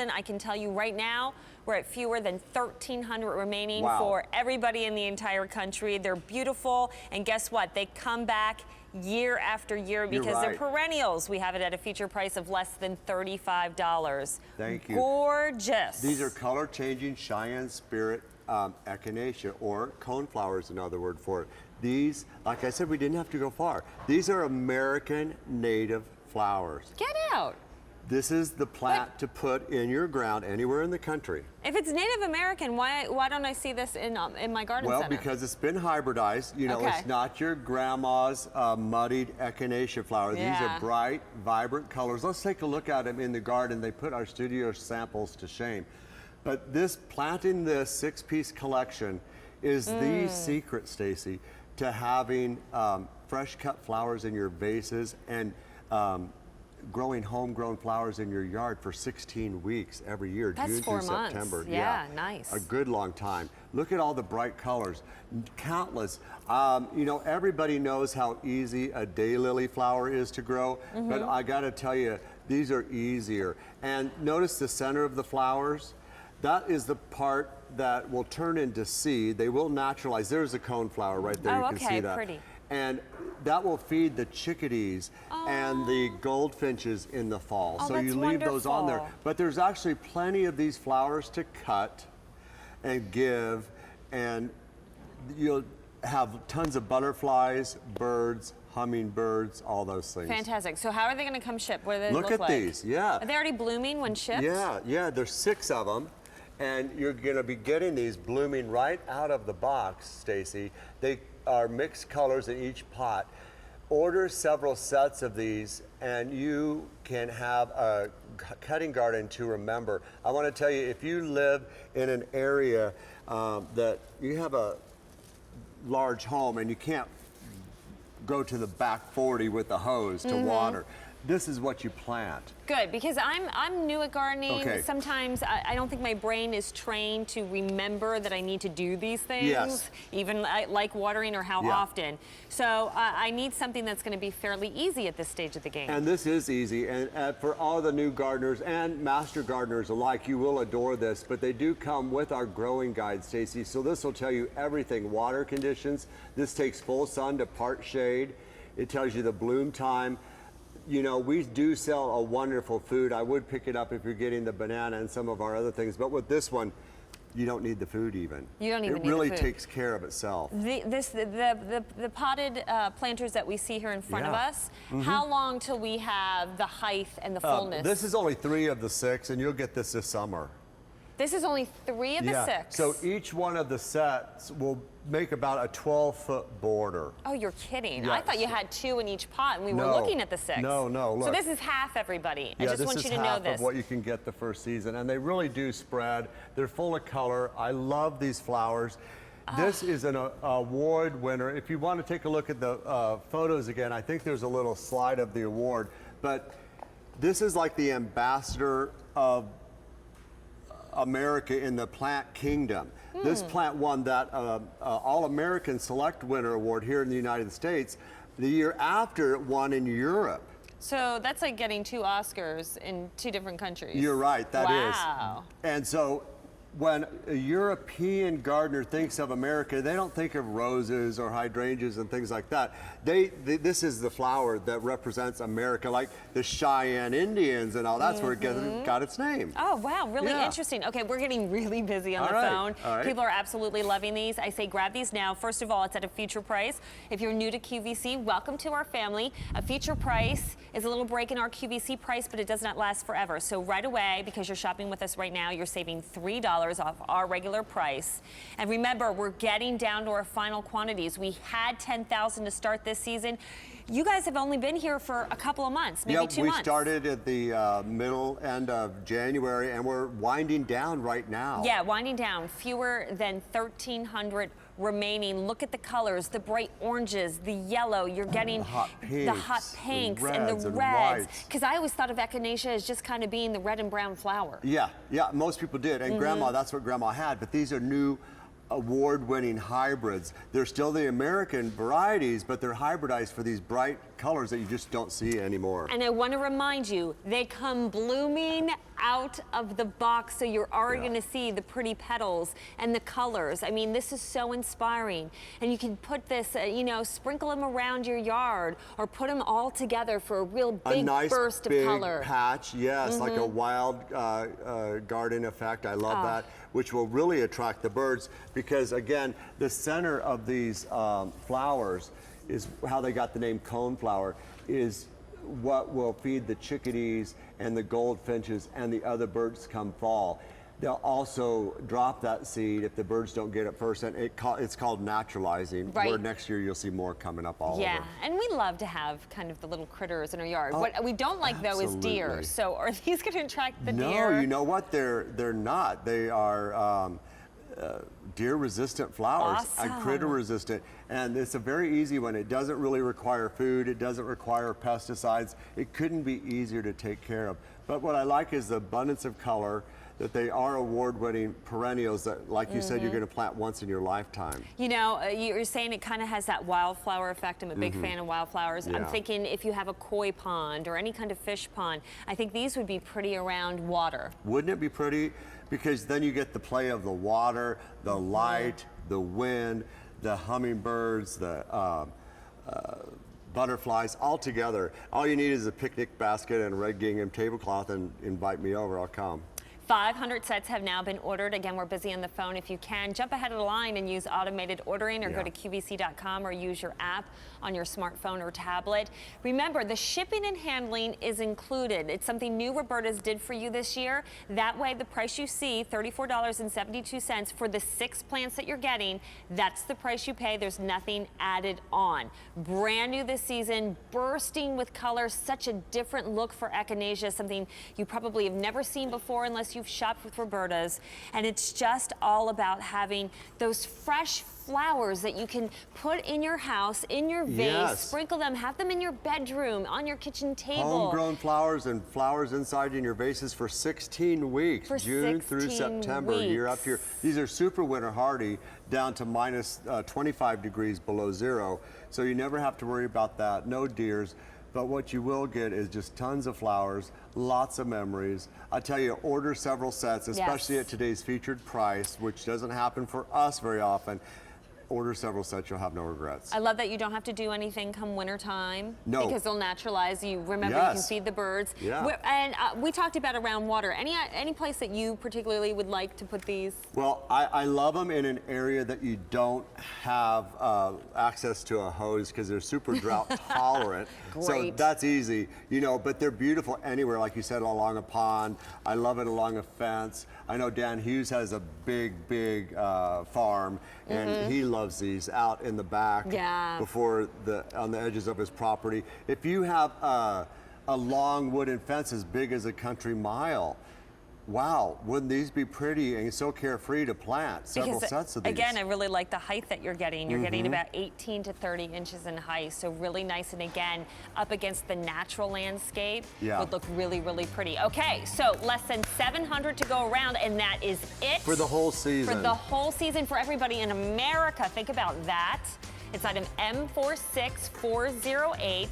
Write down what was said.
10,000. I can tell you right now, we're at fewer than 1,300 remaining Wow. for everybody in the entire country. They're beautiful, and guess what? They come back year after year because they're perennials. We have it at a feature price of less than $35. Thank you. Gorgeous. These are color-changing Cheyenne Spirit Echinacea, or coneflower is another word for it. These, like I said, we didn't have to go far. These are American native flowers. Get out. This is the plant to put in your ground anywhere in the country. If it's Native American, why don't I see this in my garden center? Well, because it's been hybridized. You know, it's not your grandma's muddied Echinacea flower. Yeah. These are bright, vibrant colors. Let's take a look at them in the garden. They put our studio samples to shame. But this planting this 6-piece collection is the secret, Stacey, to having fresh cut flowers in your vases and growing homegrown flowers in your yard for 16 weeks every year, That's June 4 through months. September. Yeah, nice. A good long time. Look at all the bright colors, countless. You know, everybody knows how easy a daylily flower is to grow, but I gotta tell you, these are easier. And notice the center of the flowers. That is the part that will turn into seed. They will naturalize. There's a coneflower right there. You can see that. Pretty. And that will feed the chickadees and the goldfinches in the fall. So you leave those on there. But there's actually plenty of these flowers to cut and give, and you'll have tons of butterflies, birds, hummingbirds, all those things. Fantastic. So how are they going to come ship? What do they look look like? at these, yeah. Are they already blooming when shipped? Yeah, there's 6 of them. And you're going to be getting these blooming right out of the box, Stacey. They are mixed colors in each pot. Order several sets of these and you can have a cutting garden to remember. I want to tell you, if you live in an area that you have a large home and you can't go to the back 40 with the hose to water, this is what you plant. Good, because I'm new at gardening. Okay. Sometimes I don't think my brain is trained to remember that I need to do these things, Yes. even like watering or how often. So I need something that's going to be fairly easy at this stage of the game. And this is easy, and for all the new gardeners and master gardeners alike, you will adore this, but they do come with our growing guide, Stacey. So this will tell you everything: water conditions. This takes full sun to part shade. It tells you the bloom time. You know, we do sell a wonderful food. I would pick it up if you're getting the banana and some of our other things, but with this one, you don't need the food even. You don't even need the food. It really takes care of itself. The potted planters that we see here in front of us, how long till we have the height and the fullness? This is only 3 of the 6, and you'll get this summer. This is only 3 of the 6? So each one of the sets will make about a 12-foot border. Oh, you're kidding. Yes. I thought you had 2 in each pot, and we were looking at the 6. No, look. So this is half, everybody. I just want you to know this. This is half of what you can get the first season, and they really do spread. They're full of color. I love these flowers. This is an award winner. If you want to take a look at the photos again, I think there's a little slide of the award, but this is like the ambassador of America in the plant kingdom. This plant won that All-American Select Winner Award here in the United States. The year after, it won in Europe. So that's like getting 2 Oscars in 2 different countries. You're right, that is. Wow. And so when a European gardener thinks of America, they don't think of roses or hydrangeas and things like that. This is the flower that represents America, like the Cheyenne Indians and all. That's where it got its name. Oh, wow, really interesting. Okay, we're getting really busy on the phone. All right. People are absolutely loving these. I say grab these now. First of all, it's at a feature price. If you're new to QVC, welcome to our family. A feature price is a little break in our QVC price, but it does not last forever. So right away, because you're shopping with us right now, you're saving $3 off our regular price. And remember, we're getting down to our final quantities. We had 10,000 to start this season. You guys have only been here for a couple of months, maybe 2 months. We started at the middle end of January, and we're winding down right now. Yeah, winding down. Fewer than 1,300 remaining. Look at the colors, the bright oranges, the yellow. You're getting the hot pinks and the reds. Because I always thought of Echinacea as just kind of being the red and brown flower. Yeah, most people did. And Grandma, that's what Grandma had. But these are new award-winning hybrids. They're still the American varieties, but they're hybridized for these bright colors that you just don't see anymore. And I want to remind you, they come blooming out of the box, so you're already going to see the pretty petals and the colors. I mean, this is so inspiring. And you can put this, you know, sprinkle them around your yard or put them all together for a real big burst of color. Big patch, yes, like a wild garden effect. I love that, which will really attract the birds because, again, the center of these flowers is how they got the name coneflower, is what will feed the chickadees and the goldfinches and the other birds come fall. They'll also drop that seed if the birds don't get it first, and it's called naturalizing, where next year you'll see more coming up all over. Yeah, and we love to have kind of the little critters in our yard. What we don't like, though, is deer. So are these going to attract the deer? No, you know what? They're not. They are deer-resistant flowers and critter-resistant. And it's a very easy one. It doesn't really require food. It doesn't require pesticides. It couldn't be easier to take care of. But what I like is the abundance of color, that they are award-winning perennials that, like you said, you're going to plant once in your lifetime. You know, you're saying it kind of has that wildflower effect. I'm a big fan of wildflowers. I'm thinking if you have a koi pond or any kind of fish pond, I think these would be pretty around water. Wouldn't it be pretty? Because then you get the play of the water, the light, the wind, the hummingbirds, the butterflies, all together. All you need is a picnic basket and a red gingham tablecloth, and invite me over, I'll come. 500 sets have now been ordered. Again, we're busy on the phone. If you can, jump ahead of the line and use automated ordering, or go to QVC.com or use your app on your smartphone or tablet. Remember, the shipping and handling is included. It's something new Roberta's did for you this year. That way, the price you see, $34.72 for the 6 plants that you're getting, that's the price you pay. There's nothing added on. Brand new this season, bursting with color, such a different look for Echinacea, something you probably have never seen before unless you've shopped with Roberta's. And it's just all about having those fresh flowers that you can put in your house, in your vase, sprinkle them, have them in your bedroom, on your kitchen table. Homegrown flowers and flowers inside in your vases for 16 weeks, June through September. You're up here. These are super winter hardy, down to minus 25 degrees below zero. So you never have to worry about that. No deers. But what you will get is just tons of flowers, lots of memories. I tell you, order several sets, especially at today's featured price, which doesn't happen for us very often. Order several sets, you'll have no regrets. I love that you don't have to do anything come wintertime. No. Because they'll naturalize. You remember, you can feed the birds. And we talked about around water. Any place that you particularly would like to put these? Well, I love them in an area that you don't have access to a hose, because they're super drought tolerant. So that's easy, you know, but they're beautiful anywhere, like you said, along a pond. I love it along a fence. I know Dan Hughes has a big farm, and he loves these out in the back before on the edges of his property. If you have a long wooden fence as big as a country mile, wow, wouldn't these be pretty and so carefree to plant several sets of these? Again, I really like the height that you're getting. You're getting about 18 to 30 inches in height, so really nice. And again, up against the natural landscape, would look really, really pretty. Okay, so less than 700 to go around, and that is it. For the whole season. For the whole season, for everybody in America. Think about that. It's item M46408.